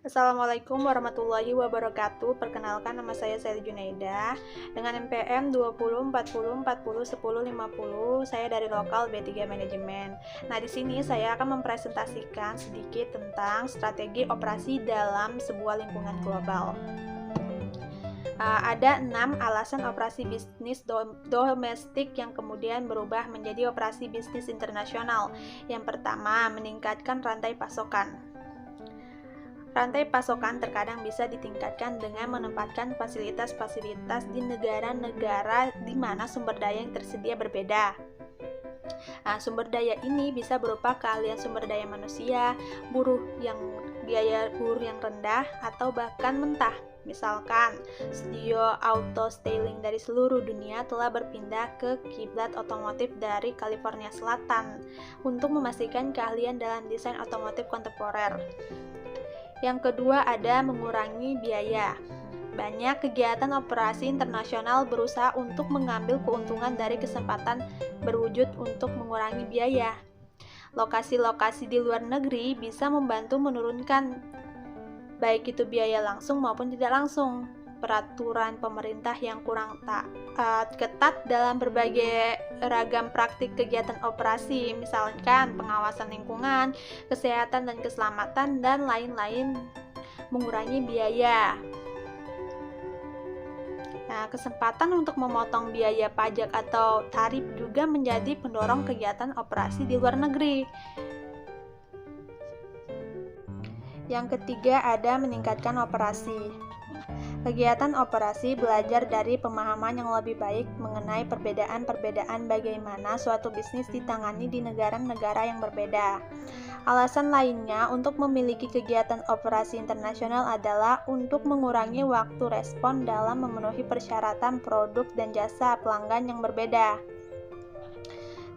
Assalamualaikum warahmatullahi wabarakatuh. Perkenalkan, nama saya Sally Junaida dengan NPM 204040401050. Saya dari lokal B3 Manajemen. Nah, di sini saya akan mempresentasikan sedikit tentang strategi operasi dalam sebuah lingkungan global. Ada 6 alasan operasi bisnis domestik yang kemudian berubah menjadi operasi bisnis internasional. Yang pertama, meningkatkan rantai pasokan. Rantai pasokan terkadang bisa ditingkatkan dengan menempatkan fasilitas-fasilitas di negara-negara di mana sumber daya yang tersedia berbeda. Sumber daya ini bisa berupa keahlian sumber daya manusia, biaya buruh yang rendah, atau bahkan mentah. Misalkan, studio auto styling dari seluruh dunia telah berpindah ke kiblat otomotif dari California Selatan untuk memastikan keahlian dalam desain otomotif kontemporer. Yang kedua, ada mengurangi biaya. Banyak kegiatan operasi internasional berusaha untuk mengambil keuntungan dari kesempatan berwujud untuk mengurangi biaya. Lokasi-lokasi di luar negeri bisa membantu menurunkan baik itu biaya langsung maupun tidak langsung. Peraturan pemerintah yang kurang ketat dalam berbagai ragam praktik kegiatan operasi, misalkan pengawasan lingkungan, kesehatan dan keselamatan, dan lain-lain, mengurangi biaya. Kesempatan untuk memotong biaya pajak atau tarif juga menjadi pendorong kegiatan operasi di luar negeri. Yang ketiga, ada meningkatkan operasi. Kegiatan operasi belajar dari pemahaman yang lebih baik mengenai perbedaan-perbedaan bagaimana suatu bisnis ditangani di negara-negara yang berbeda. Alasan lainnya untuk memiliki kegiatan operasi internasional adalah untuk mengurangi waktu respon dalam memenuhi persyaratan produk dan jasa pelanggan yang berbeda.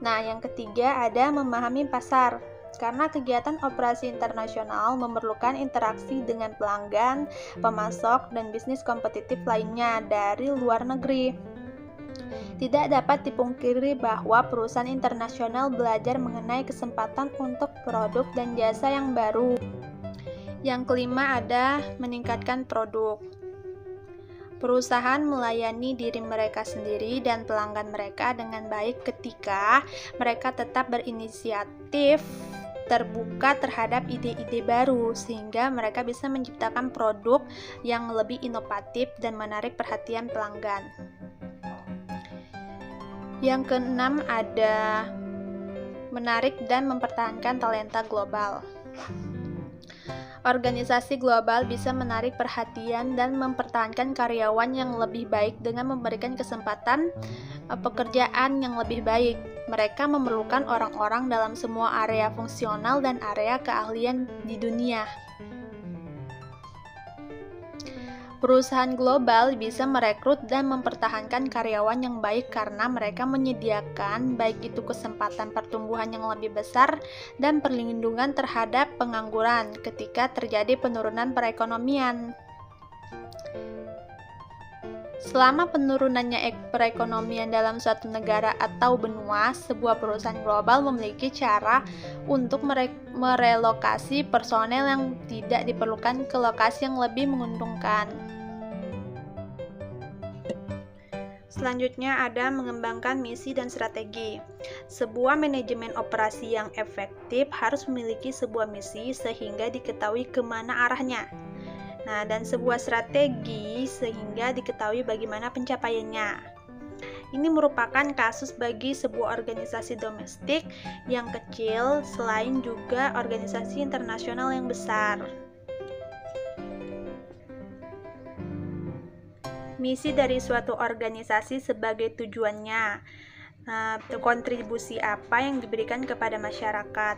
Yang ketiga, ada memahami pasar. Karena kegiatan operasi internasional memerlukan interaksi dengan pelanggan, pemasok, dan bisnis kompetitif lainnya dari luar negeri. Tidak dapat dipungkiri bahwa perusahaan internasional belajar mengenai kesempatan untuk produk dan jasa yang baru. Yang kelima, ada meningkatkan produk. Perusahaan melayani diri mereka sendiri dan pelanggan mereka dengan baik ketika mereka tetap berinisiatif, terbuka terhadap ide-ide baru, sehingga mereka bisa menciptakan produk yang lebih inovatif dan menarik perhatian pelanggan. Yang keenam, ada menarik dan mempertahankan talenta global. Organisasi global bisa menarik perhatian dan mempertahankan karyawan yang lebih baik dengan memberikan kesempatan pekerjaan yang lebih baik. Mereka memerlukan orang-orang dalam semua area fungsional dan area keahlian di dunia. Perusahaan global bisa merekrut dan mempertahankan karyawan yang baik karena mereka menyediakan baik itu kesempatan pertumbuhan yang lebih besar dan perlindungan terhadap pengangguran ketika terjadi penurunan perekonomian. Selama penurunannya perekonomian dalam suatu negara atau benua, sebuah perusahaan global memiliki cara untuk merelokasi personel yang tidak diperlukan ke lokasi yang lebih menguntungkan. Selanjutnya, ada mengembangkan misi dan strategi. Sebuah manajemen operasi yang efektif harus memiliki sebuah misi sehingga diketahui kemana arahnya. Dan sebuah strategi sehingga diketahui bagaimana pencapaiannya. Ini merupakan kasus bagi sebuah organisasi domestik yang kecil, selain juga organisasi internasional yang besar. Misi dari suatu organisasi sebagai tujuannya, kontribusi apa yang diberikan kepada masyarakat.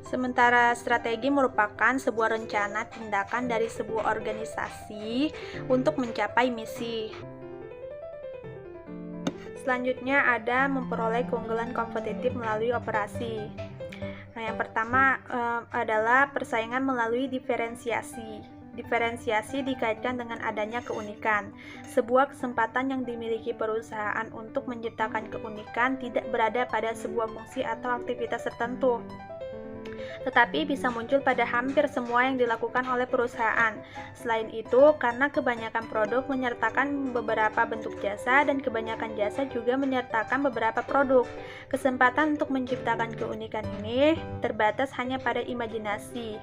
Sementara strategi merupakan sebuah rencana tindakan dari sebuah organisasi untuk mencapai misi. Selanjutnya, ada memperoleh keunggulan kompetitif melalui operasi. Yang pertama adalah persaingan melalui diferensiasi. Diferensiasi dikaitkan dengan adanya keunikan. Sebuah kesempatan yang dimiliki perusahaan untuk menciptakan keunikan tidak berada pada sebuah fungsi atau aktivitas tertentu, tetapi bisa muncul pada hampir semua yang dilakukan oleh perusahaan. Selain itu, karena kebanyakan produk menyertakan beberapa bentuk jasa dan kebanyakan jasa juga menyertakan beberapa produk, kesempatan untuk menciptakan keunikan ini terbatas hanya pada imajinasi.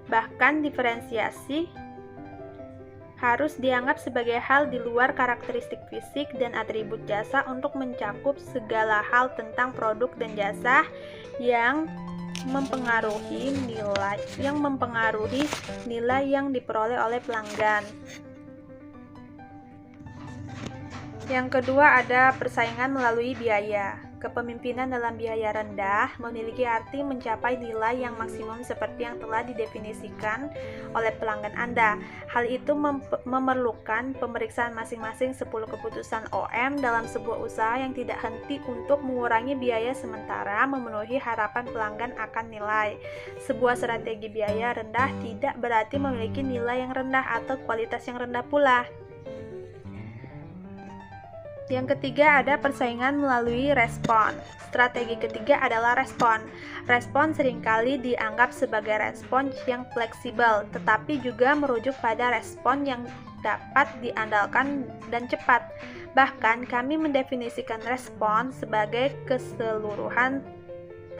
Bahkan diferensiasi harus dianggap sebagai hal di luar karakteristik fisik dan atribut jasa untuk mencakup segala hal tentang produk dan jasa yang mempengaruhi nilai yang diperoleh oleh pelanggan. Yang kedua ada persaingan melalui biaya. Kepemimpinan dalam biaya rendah memiliki arti mencapai nilai yang maksimum seperti yang telah didefinisikan oleh pelanggan Anda. Hal itu memerlukan pemeriksaan masing-masing 10 keputusan OM dalam sebuah usaha yang tidak henti untuk mengurangi biaya sementara memenuhi harapan pelanggan akan nilai. Sebuah strategi biaya rendah tidak berarti memiliki nilai yang rendah atau kualitas yang rendah pula. Yang ketiga ada persaingan melalui respon. Strategi ketiga adalah respon. Respon seringkali dianggap sebagai respon yang fleksibel, tetapi juga merujuk pada respon yang dapat diandalkan dan cepat. Bahkan kami mendefinisikan respon sebagai keseluruhan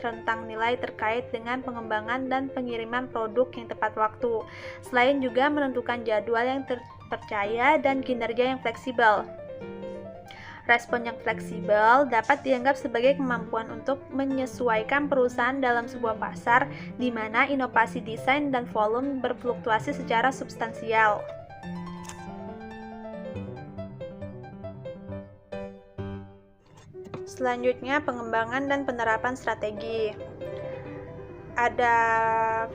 tentang nilai terkait dengan pengembangan dan pengiriman produk yang tepat waktu. Selain juga menentukan jadwal yang terpercaya dan kinerja yang fleksibel. Respon yang fleksibel dapat dianggap sebagai kemampuan untuk menyesuaikan perusahaan dalam sebuah pasar di mana inovasi desain dan volume berfluktuasi secara substansial. Selanjutnya, pengembangan dan penerapan strategi. Ada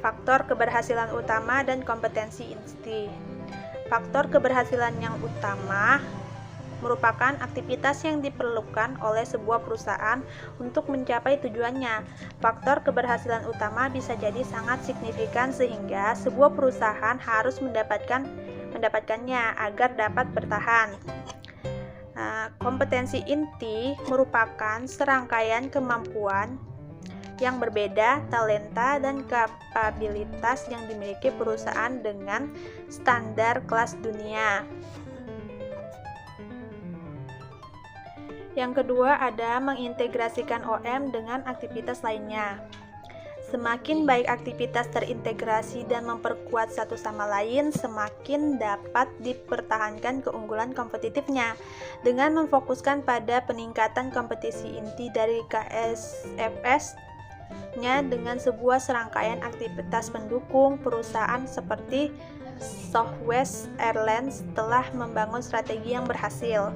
faktor keberhasilan utama dan kompetensi inti. Faktor keberhasilan yang utama merupakan aktivitas yang diperlukan oleh sebuah perusahaan untuk mencapai tujuannya. Faktor keberhasilan utama bisa jadi sangat signifikan sehingga sebuah perusahaan harus mendapatkannya agar dapat bertahan. Kompetensi inti merupakan serangkaian kemampuan yang berbeda, talenta, dan kapabilitas yang dimiliki perusahaan dengan standar kelas dunia. Yang kedua ada mengintegrasikan OM dengan aktivitas lainnya. Semakin baik aktivitas terintegrasi dan memperkuat satu sama lain, semakin dapat dipertahankan keunggulan kompetitifnya. Dengan memfokuskan pada peningkatan kompetisi inti dari KSFS-nya dengan sebuah serangkaian aktivitas pendukung, perusahaan seperti Southwest Airlines telah membangun strategi yang berhasil.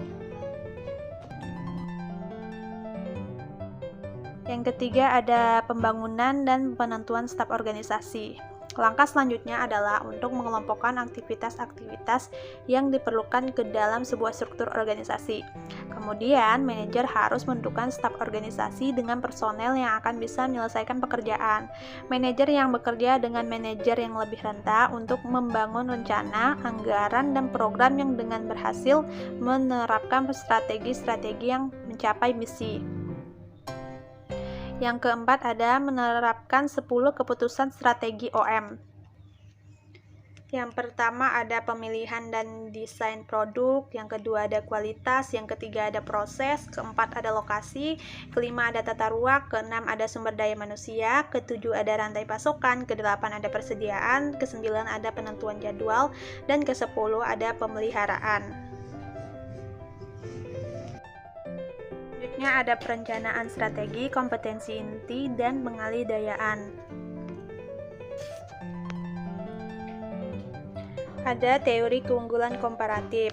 Yang ketiga ada pembangunan dan penentuan staf organisasi. Langkah selanjutnya adalah untuk mengelompokkan aktivitas-aktivitas yang diperlukan ke dalam sebuah struktur organisasi. Kemudian, manajer harus menentukan staf organisasi dengan personel yang akan bisa menyelesaikan pekerjaan. Manajer yang bekerja dengan manajer yang lebih rendah untuk membangun rencana, anggaran, dan program yang dengan berhasil menerapkan strategi-strategi yang mencapai misi. Yang keempat ada menerapkan 10 keputusan strategi OM. Yang pertama ada pemilihan dan desain produk, yang kedua ada kualitas, yang ketiga ada proses, keempat ada lokasi, kelima ada tata ruang, keenam ada sumber daya manusia, ketujuh ada rantai pasokan, kedelapan ada persediaan, kesembilan ada penentuan jadwal, dan kesepuluh ada pemeliharaan. Ada perencanaan strategi, kompetensi inti, dan pengalih-dayaan. Ada teori keunggulan komparatif.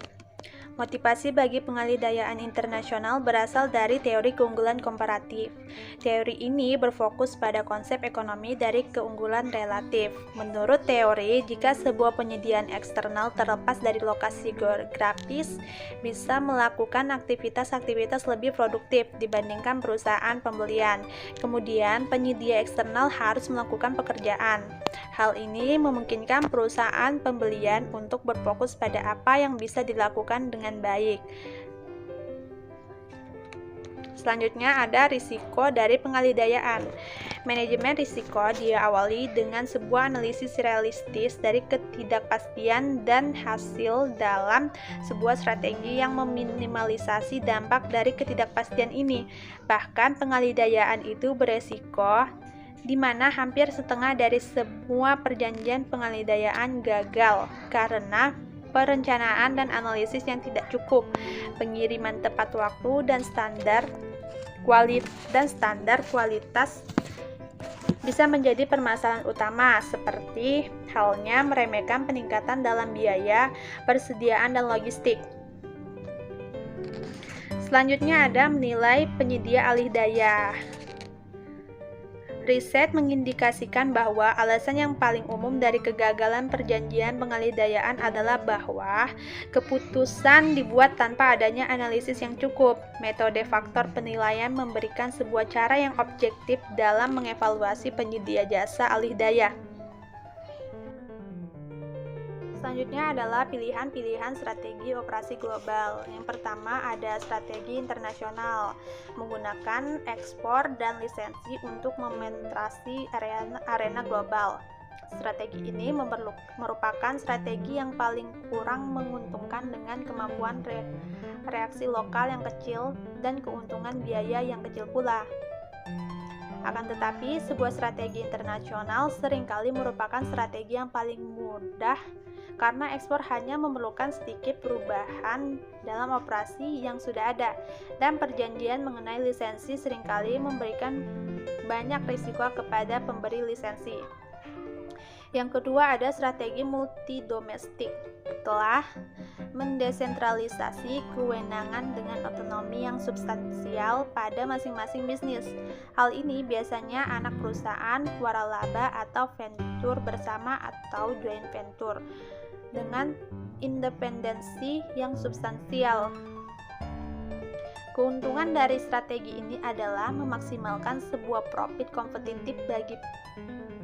Motivasi bagi pengalih-dayaan internasional berasal dari teori keunggulan komparatif. Teori ini berfokus pada konsep ekonomi dari keunggulan relatif. Menurut teori, jika sebuah penyediaan eksternal terlepas dari lokasi geografis bisa melakukan aktivitas-aktivitas lebih produktif dibandingkan perusahaan pembelian. Kemudian, penyedia eksternal harus melakukan pekerjaan. Hal ini memungkinkan perusahaan pembelian untuk berfokus pada apa yang bisa dilakukan dengan baik. Selanjutnya ada risiko dari pengalidayaan. Manajemen risiko diawali dengan sebuah analisis realistis dari ketidakpastian dan hasil dalam sebuah strategi yang meminimalisasi dampak dari ketidakpastian ini. Bahkan pengalidayaan itu beresiko di mana hampir setengah dari semua perjanjian pengalidayaan gagal karena perencanaan dan analisis yang tidak cukup, pengiriman tepat waktu, dan standar kualitas bisa menjadi permasalahan utama, seperti halnya meremehkan peningkatan dalam biaya, persediaan, dan logistik. Selanjutnya ada menilai penyedia alih daya. Riset mengindikasikan bahwa alasan yang paling umum dari kegagalan perjanjian pengalidayaan adalah bahwa keputusan dibuat tanpa adanya analisis yang cukup. Metode faktor penilaian memberikan sebuah cara yang objektif dalam mengevaluasi penyedia jasa alih daya. Selanjutnya adalah pilihan-pilihan strategi operasi global. Yang pertama ada strategi internasional, menggunakan ekspor dan lisensi untuk memenetrasi arena global. Strategi ini merupakan strategi yang paling kurang menguntungkan dengan kemampuan reaksi lokal yang kecil dan keuntungan biaya yang kecil pula. Akan tetapi, sebuah strategi internasional seringkali merupakan strategi yang paling mudah karena ekspor hanya memerlukan sedikit perubahan dalam operasi yang sudah ada, dan perjanjian mengenai lisensi seringkali memberikan banyak risiko kepada pemberi lisensi. Yang kedua ada strategi multidomestik. Telah mendesentralisasi kewenangan dengan otonomi yang substansial pada masing-masing bisnis. Hal ini biasanya anak perusahaan, waralaba, atau venture bersama atau joint venture dengan independensi yang substansial. Keuntungan dari strategi ini adalah memaksimalkan sebuah profit kompetitif bagi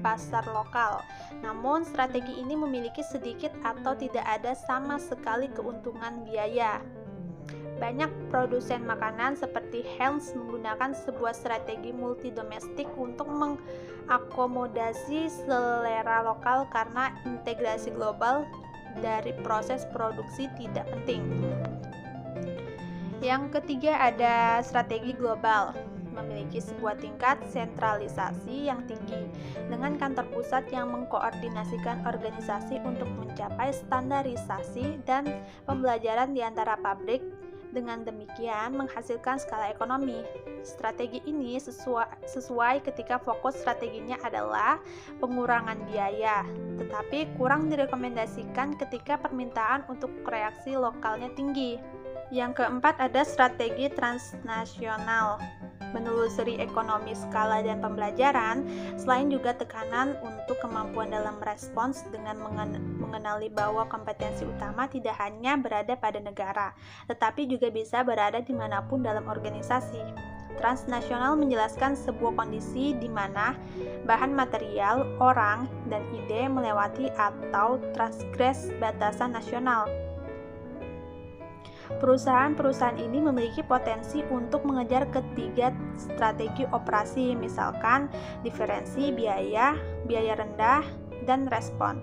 pasar lokal. Namun, strategi ini memiliki sedikit atau tidak ada sama sekali keuntungan biaya. Banyak produsen makanan seperti Heinz menggunakan sebuah strategi multidomestik untuk mengakomodasi selera lokal karena integrasi global dari proses produksi tidak penting. Yang ketiga ada strategi global, memiliki sebuah tingkat sentralisasi yang tinggi dengan kantor pusat yang mengkoordinasikan organisasi untuk mencapai standarisasi dan pembelajaran di antara pabrik. Dengan demikian menghasilkan skala ekonomi. Strategi ini sesuai ketika fokus strateginya adalah pengurangan biaya, tetapi kurang direkomendasikan ketika permintaan untuk reaksi lokalnya tinggi. Yang keempat ada strategi transnasional, menelusuri ekonomi skala dan pembelajaran, selain juga tekanan untuk kemampuan dalam respons dengan mengenali bahwa kompetensi utama tidak hanya berada pada negara, tetapi juga bisa berada dimanapun dalam organisasi. Transnasional menjelaskan sebuah kondisi di mana bahan material, orang, dan ide melewati atau transgres batasan nasional. Perusahaan-perusahaan ini memiliki potensi untuk mengejar ketiga strategi operasi, misalkan diferensi biaya rendah, dan respon.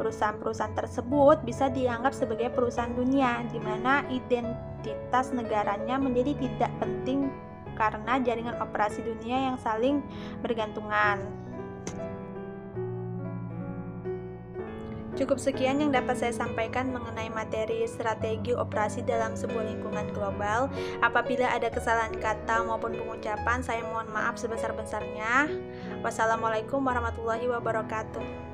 Perusahaan-perusahaan tersebut bisa dianggap sebagai perusahaan dunia, di mana identitas negaranya menjadi tidak penting karena jaringan operasi dunia yang saling bergantungan. Cukup sekian yang dapat saya sampaikan mengenai materi strategi operasi dalam sebuah lingkungan global. Apabila ada kesalahan kata maupun pengucapan, saya mohon maaf sebesar-besarnya. Wassalamualaikum warahmatullahi wabarakatuh.